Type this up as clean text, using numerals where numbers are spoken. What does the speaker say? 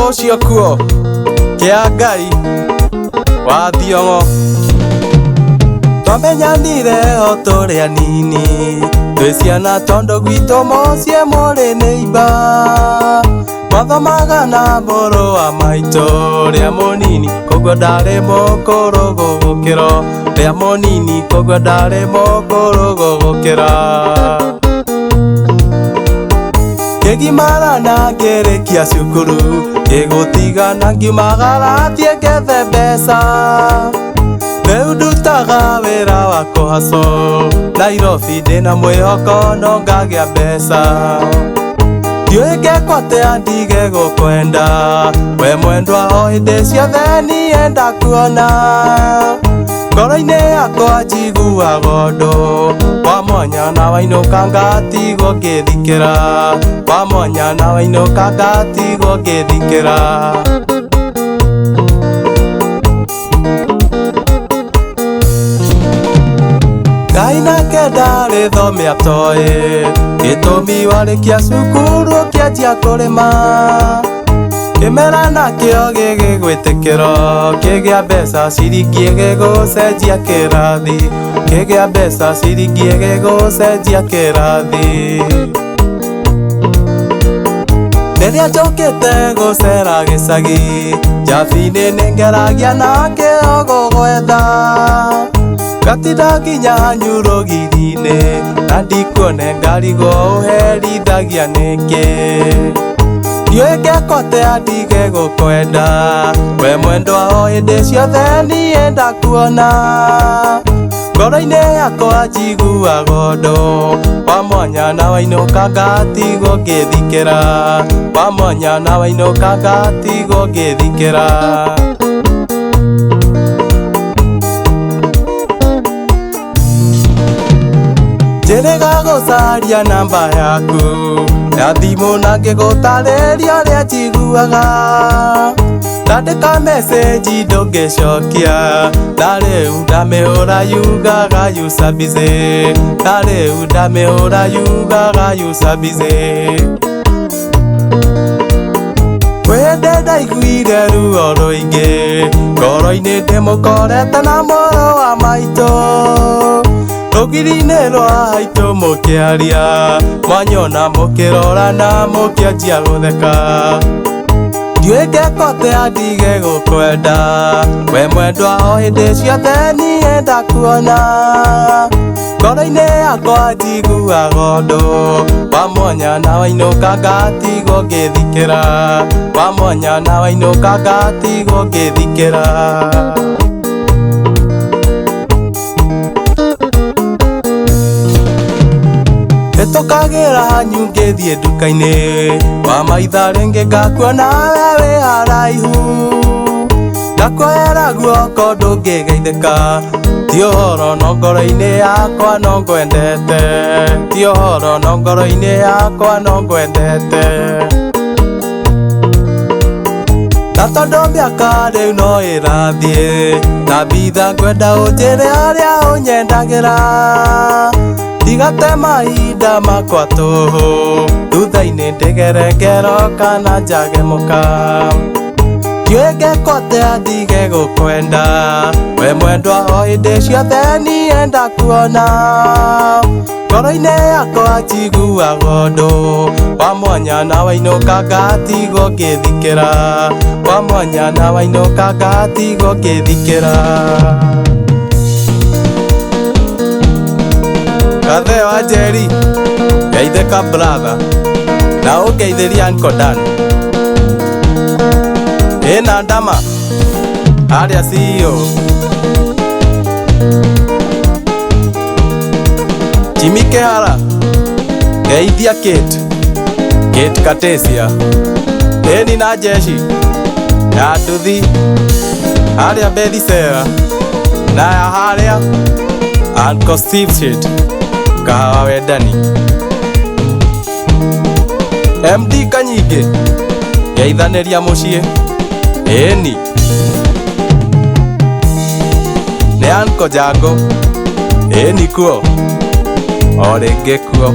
ucio kuo kia Ngai wa Thiong'o twamenyanire o tũrĩ anini twĩ ciana tondũ gwitũ mũciĩ mũrĩ nĩimba mathomaga na mũrũ wa maitũ rĩa mũnini koguo ndarĩ mũkũrũ gũgũkĩra rĩa mũnini koguo ndarĩ mũkũrũ gũgũkĩra ngĩgimara na ngĩrĩkia cukuru ngĩgũtiga na ngiumagara thiĩ ngethe mbeca rĩu ndutaga wĩra wa kũhaco Nairobi ndĩna mwĩhoko no ngagĩa mbeca ndiũĩ ngeka atĩa ndige gũkwenda we mwendwa o hĩndĩ ciothe niĩ ndakuona ngoro-inĩ yakwa njiguaga ũndũ wa mwanya na wainũka ngatigwo ngĩthikĩra wa mwanya na wainũka ngatigwo ngĩthikĩra Ngai nake ndarĩthome atoĩ gĩtũmi warĩkia cukuru ũkĩanjia kũrĩma kĩmera nakĩo gĩgĩgwĩtĩkĩro kĩgĩa mbeca ciringi gĩgũcenjia kĩrathi kĩgĩa mbeca ciringi gĩgũcenjia kĩrathi rĩrĩa njũkĩte gũcera gĩcagi njabi-inĩ nĩngeragia na kĩogo gwetha gatinda nginya nyũrũgiri-inĩ na ndikuone ngarigwo ũherithagia nĩkĩ ndiũĩ ngeka atĩa ndige gũkwenda we mwendwa o hĩndĩ ciothe niĩ ndakuona ngoro-inĩ yakwa njiguaga ũndũ wa mwanya na wainũka ngatigwo ngĩthikĩra wa mwanya na wainũka ngatigwo ngĩthikĩra njĩrĩga gũcaria namba yaku ya thimũ na ngĩgũtarĩria ũrĩa njiguaga ndandĩka mecenji ndũngĩcokia na rĩu ndamĩhũra yugaga user busy na rĩu ndamĩhũra yugaga user busy wende ndaiguire ruo rũingĩ ngoro-inĩ ndĩmũkorete na mũrũ wa maitũ rũgiri-inĩ rwa haitũ mũkĩaria mwanyona mũkĩrora na mũkĩanjia gũtheka ndiũĩ ngeka atĩa ndige gũkwenda we mwendwa o hĩndĩ ciothe niĩ ndakuona ngoro-inĩ yakwa njiguaga ũndũ wa mwanya na wainũka ngatigwo ngĩthikĩra wa mwanya na wainũka ngatigwo ngĩthikĩra Nĩtũkagĩra hanyu ngĩthiĩ nduka-inĩ wa maitha rĩngĩ ngakuona we wĩ haraihu ndakwĩra guoko ndũngĩgeithĩka ti ũhoro no ngoro-inĩ yakwa no ngwendete ti ũhoro no ngoro-inĩ yakwa no ngwendete na tondũ mĩaka rĩu no ĩrathiĩ na mbitha ngwenda ũnjĩre ũrĩa ũnyendagĩra ndigate mahinda makwa tũhũ thutha-inĩ ndĩgere ngero kana njage mũka ndiũĩ ngeka atĩa ndige gũkwenda we mwendwa o hĩndĩ ciothe niĩ ndakuona ngoro-inĩ yakwa njiguaga ũndũ wa mwanya na wainũka ngatigwo ngĩthikĩra wa mwanya na wainũka ngatigwo ngĩthikĩra Gathe wa Njeri geithĩka brother na ũngeithĩria Uncle Dan ĩna ndama harĩa CEO Jimmy Kehara geithia Kate Katesia ĩni na Jeshi na Nduthi harĩa Bethy Sera na ya harĩa Uncle Steve Shit kahawa wendani MD Kanyingĩ geithanĩria mũciĩ ĩni nĩ Uncle Jango ĩni kuo o rĩngĩ kuo